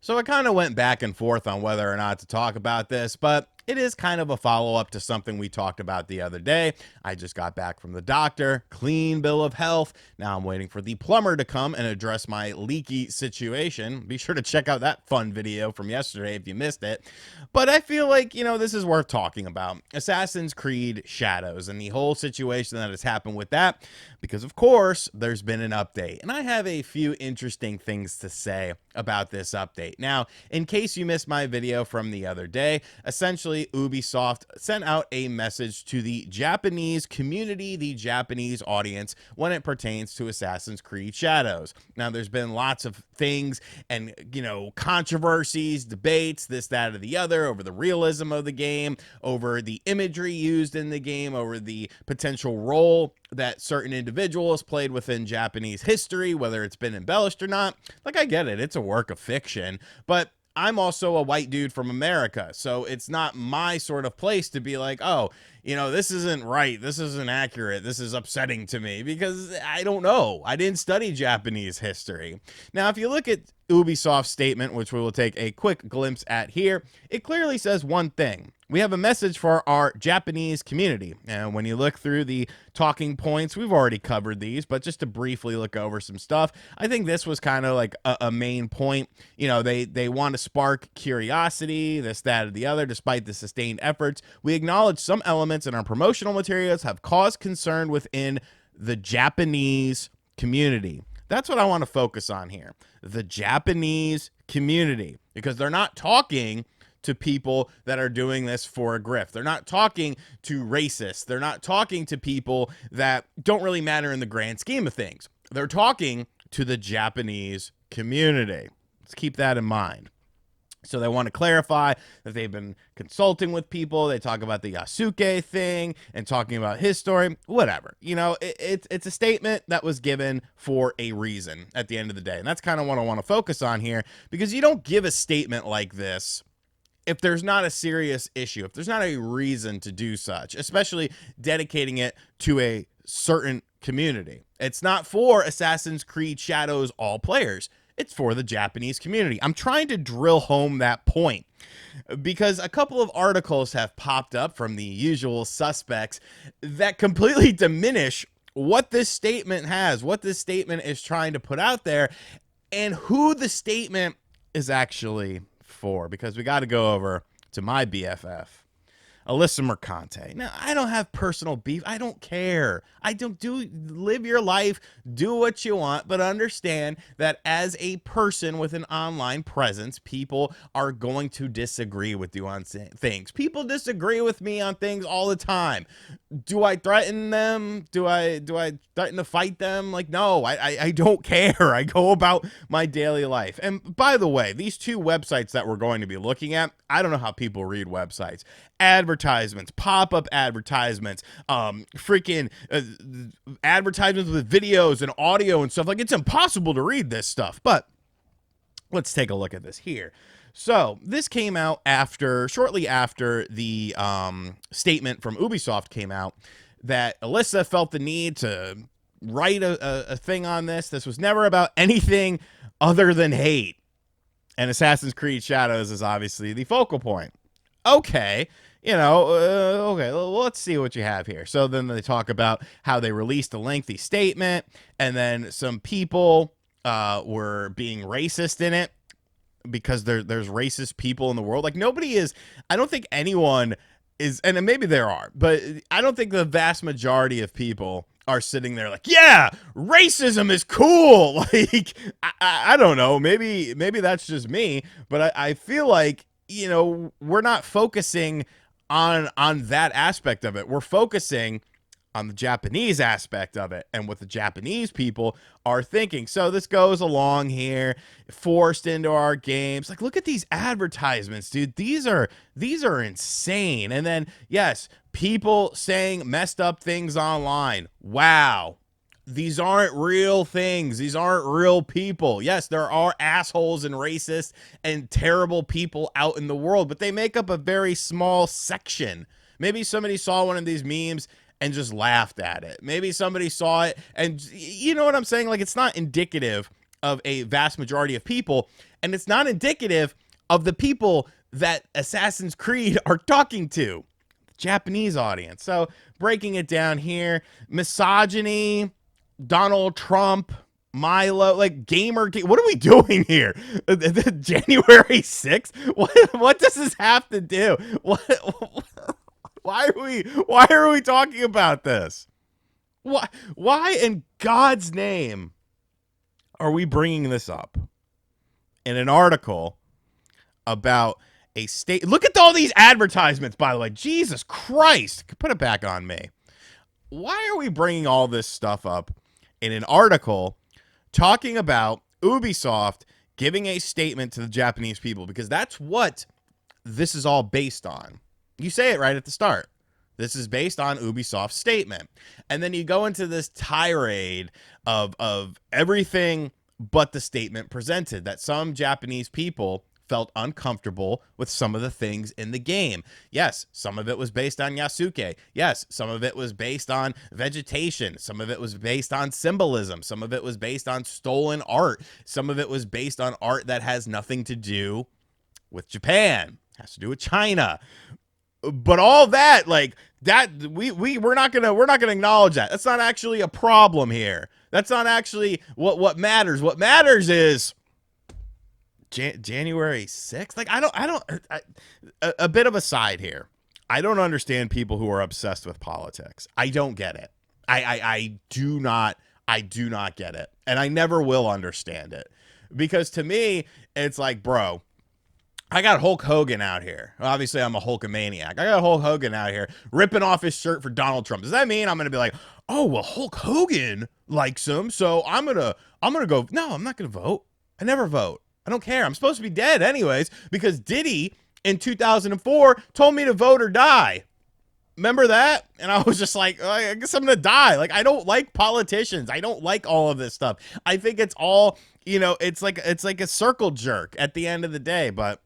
So I kind of went back and forth on whether or not to talk about this, but it is kind of a follow-up to something we talked about the other day. I just got back from the doctor, clean bill of health. Now I'm waiting for the plumber to come and address my leaky situation. Be sure to check out that fun video from yesterday if you missed it. But I feel like, this is worth talking about. Assassin's Creed Shadows and the whole situation that has happened with that, because of course there's been an update. And I have a few interesting things to say about this update. Now, in case you missed my video from the other day, essentially Ubisoft sent out a message to the Japanese community, the Japanese audience, when it pertains to Assassin's Creed Shadows. Now, there's been lots of things and, controversies, debates, this, that, or the other, over the realism of the game, over the imagery used in the game, over the potential role that certain individuals played within Japanese history, whether it's been embellished or not. Like, I get it, it's a work of fiction, but I'm also a white dude from America, so it's not my sort of place to be like, oh, this isn't right, this isn't accurate, this is upsetting to me, because I don't know. I didn't study Japanese history. Now, if you look at Ubisoft's statement, which we will take a quick glimpse at here, it clearly says one thing. We have a message for our Japanese community. And when you look through the talking points, we've already covered these, but just to briefly look over some stuff, I think this was kind of like a main point. They want to spark curiosity, this, that, or the other, despite the sustained efforts. We acknowledge some elements in our promotional materials have caused concern within the Japanese community. That's what I want to focus on here. The Japanese community, because they're not talking to people that are doing this for a grift. They're not talking to racists. They're not talking to people that don't really matter in the grand scheme of things. They're talking to the Japanese community. Let's keep that in mind. So they want to clarify that they've been consulting with people. They talk about the Yasuke thing and talking about his story, whatever. It's a statement that was given for a reason at the end of the day. And that's kind of what I want to focus on here, because you don't give a statement like this if there's not a serious issue, if there's not a reason to do such, especially dedicating it to a certain community. It's not for Assassin's Creed Shadows all players. It's for the Japanese community. I'm trying to drill home that point because a couple of articles have popped up from the usual suspects that completely diminish what this statement has, what this statement is trying to put out there, and who the statement is actually for, because we got to go over to my BFF, Alyssa Mercante. Now, I don't have personal beef. I don't care. Live your life, do what you want, but understand that as a person with an online presence, people are going to disagree with you on things. People disagree with me on things all the time. Do I threaten them? Do I threaten to fight them? Like, no, I don't care. I go about my daily life. And by the way, these two websites that we're going to be looking at, I don't know how people read websites. Advertisements, pop-up advertisements, freaking advertisements with videos and audio and stuff. Like, it's impossible to read this stuff. But let's take a look at this here. So this came out shortly after the statement from Ubisoft came out, that Alyssa felt the need to write a thing on this. This was never about anything other than hate. And Assassin's Creed Shadows is obviously the focal point. Okay, okay, well, let's see what you have here. So then they talk about how they released a lengthy statement, and then some people were being racist in it, because there's racist people in the world. Like, I don't think anyone is, and maybe there are, but I don't think the vast majority of people are sitting there like, yeah, racism is cool. Like, I don't know, maybe that's just me, but I feel like, we're not focusing on that aspect of it. We're focusing on the Japanese aspect of it and what the Japanese people are thinking. So this goes along here, forced into our games. Like, look at these advertisements, dude. These are insane. And then, yes, people saying messed up things online. Wow. These aren't real things. These aren't real people. Yes, there are assholes and racists and terrible people out in the world, but they make up a very small section. Maybe somebody saw one of these memes and just laughed at it. Maybe somebody saw it and, you know what I'm saying? Like, it's not indicative of a vast majority of people. And it's not indicative of the people that Assassin's Creed are talking to, the Japanese audience. So breaking it down here, misogyny, Donald Trump, Milo, like gamer. What are we doing here? January 6th? What does this have to do? Why are we talking about this? Why in God's name are we bringing this up in an article about a state? Look at all these advertisements, by the way. Jesus Christ. Put it back on me. Why are we bringing all this stuff up in an article talking about Ubisoft giving a statement to the Japanese people? Because that's what this is all based on. You say it right at the start. This is based on Ubisoft's statement. And then you go into this tirade of everything but the statement presented, that some Japanese people felt uncomfortable with some of the things in the game. Yes, some of it was based on Yasuke. Yes, some of it was based on vegetation. Some of it was based on symbolism. Some of it was based on stolen art. Some of it was based on art that has nothing to do with Japan. It has to do with China. But all that, like that, we're not gonna acknowledge that. That's not actually a problem here. That's not actually what matters. What matters is January 6th. Like a bit of a side here. I don't understand people who are obsessed with politics. I don't get it. I do not get it, and I never will understand it, because to me it's like, bro, I got Hulk Hogan out here. Obviously, I'm a Hulkamaniac. I got Hulk Hogan out here ripping off his shirt for Donald Trump. Does that mean I'm going to be like, oh, well, Hulk Hogan likes him, so I'm going to go. No, I'm not going to vote. I never vote. I don't care. I'm supposed to be dead anyways, because Diddy in 2004 told me to vote or die. Remember that? And I was just like, oh, I guess I'm going to die. Like, I don't like politicians. I don't like all of this stuff. I think it's all, it's like a circle jerk at the end of the day. But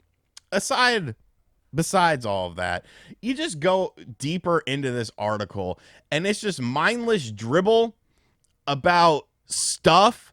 besides all of that, you just go deeper into this article and it's just mindless dribble about stuff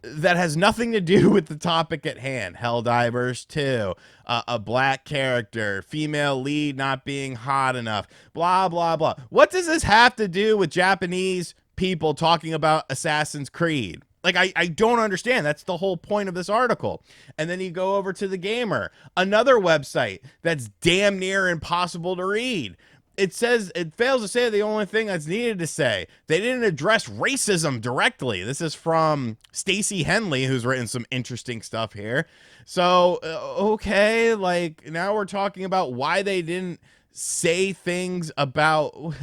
that has nothing to do with the topic at hand. Helldivers 2, a black character, female lead not being hot enough, blah, blah, blah. What does this have to do with Japanese people talking about Assassin's Creed? Like, I don't understand. That's the whole point of this article. And then you go over to The Gamer, another website that's damn near impossible to read. It fails to say the only thing that's needed to say. They didn't address racism directly. This is from Stacey Henley, who's written some interesting stuff here. So, okay, like, now we're talking about why they didn't say things about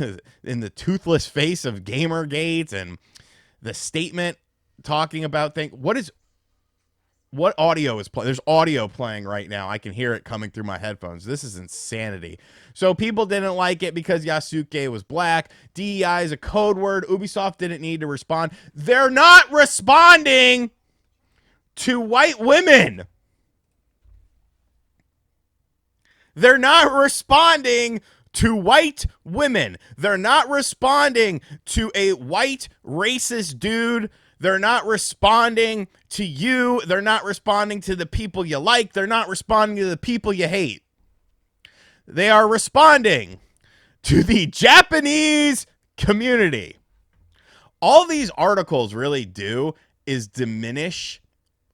in the toothless face of Gamergate and the statement talking about things. What audio is playing? There's audio playing right now. I can hear it coming through my headphones. This is insanity. So people didn't like it because Yasuke was black. DEI is a code word. Ubisoft didn't need to respond. They're not responding to white women. They're not responding to white women. They're not responding to a white racist dude. They're not responding to you. They're not responding to the people you like. They're not responding to the people you hate. They are responding to the Japanese community. All these articles really do is diminish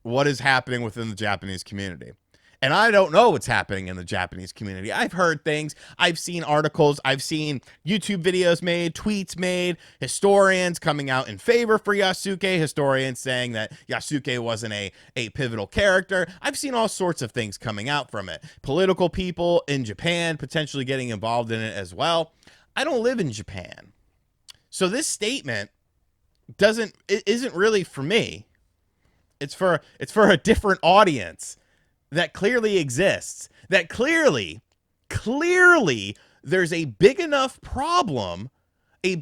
what is happening within the Japanese community. And I don't know what's happening in the Japanese community. I've heard things. I've seen articles. I've seen YouTube videos made, tweets made, historians coming out in favor for Yasuke, historians saying that Yasuke wasn't a pivotal character. I've seen all sorts of things coming out from it. Political people in Japan potentially getting involved in it as well. I don't live in Japan. So this statement isn't really for me. It's for a different audience that clearly exists, that clearly there's a big enough problem, I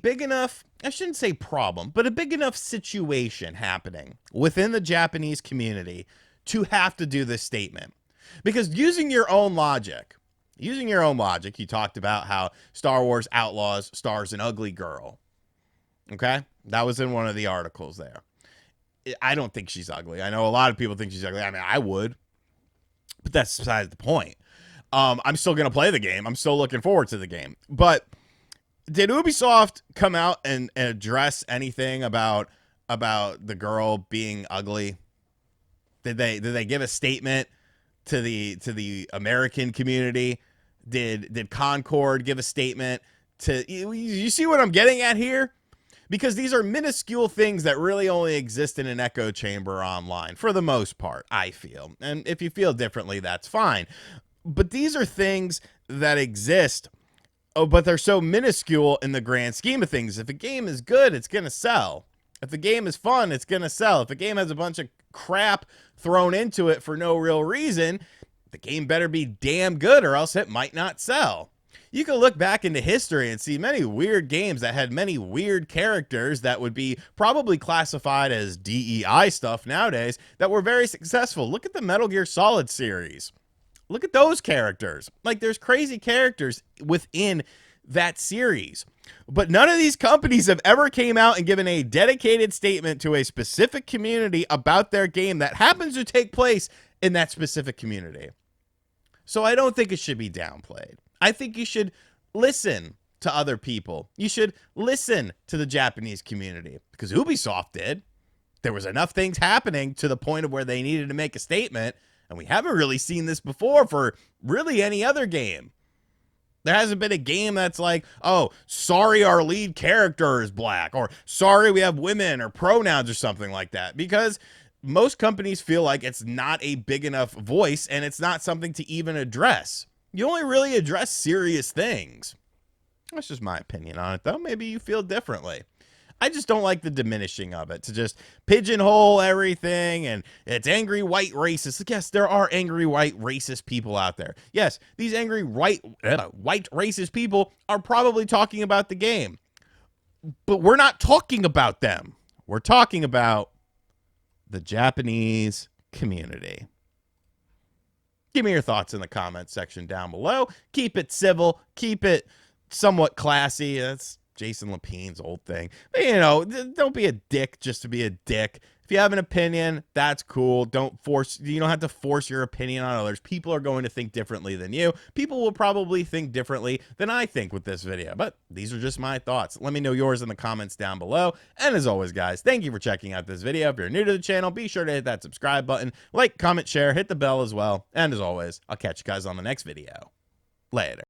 shouldn't say problem, but a big enough situation happening within the Japanese community to have to do this statement. Because using your own logic, you talked about how Star Wars Outlaws stars an ugly girl. Okay? That was in one of the articles there. I don't think she's ugly. I know a lot of people think she's ugly. I mean, I would. But that's besides the point. I'm still going to play the game. I'm still looking forward to the game. But did Ubisoft come out and address anything about the girl being ugly? Did they give a statement to the American community? Did Concord give a statement to you see what I'm getting at here? Because these are minuscule things that really only exist in an echo chamber online for the most part, I feel. And if you feel differently, that's fine. But these are things that exist, but they're so minuscule in the grand scheme of things. If a game is good, it's going to sell. If the game is fun, it's going to sell. If a game has a bunch of crap thrown into it for no real reason, the game better be damn good or else it might not sell. You can look back into history and see many weird games that had many weird characters that would be probably classified as DEI stuff nowadays that were very successful. Look at the Metal Gear Solid series. Look at those characters. Like, there's crazy characters within that series. But none of these companies have ever came out and given a dedicated statement to a specific community about their game that happens to take place in that specific community. So I don't think it should be downplayed. I think you should listen to other people. You should listen to the Japanese community because Ubisoft did. There was enough things happening to the point of where they needed to make a statement, and we haven't really seen this before for really any other game. There hasn't been a game that's like, oh, sorry our lead character is black, or sorry we have women, or pronouns or something like that, because most companies feel like it's not a big enough voice and it's not something to even address. You only really address serious things. That's just my opinion on it, though. Maybe you feel differently. I just don't like the diminishing of it, to just pigeonhole everything and it's angry white racists. Yes, there are angry white racist people out there. Yes, these angry white racist people are probably talking about the game. But we're not talking about them. We're talking about the Japanese community. Give me your thoughts in the comments section down below. Keep it civil. Keep it somewhat classy. That's Jason Lapine's old thing. But, you know, don't be a dick just to be a dick. If you have an opinion, that's cool. You don't have to force your opinion on others. People are going to think differently than you. People will probably think differently than I think with this video. But these are just my thoughts. Let me know yours in the comments down below. And as always, guys, thank you for checking out this video. If you're new to the channel, be sure to hit that subscribe button. Like, comment, share, hit the bell as well. And as always, I'll catch you guys on the next video. Later.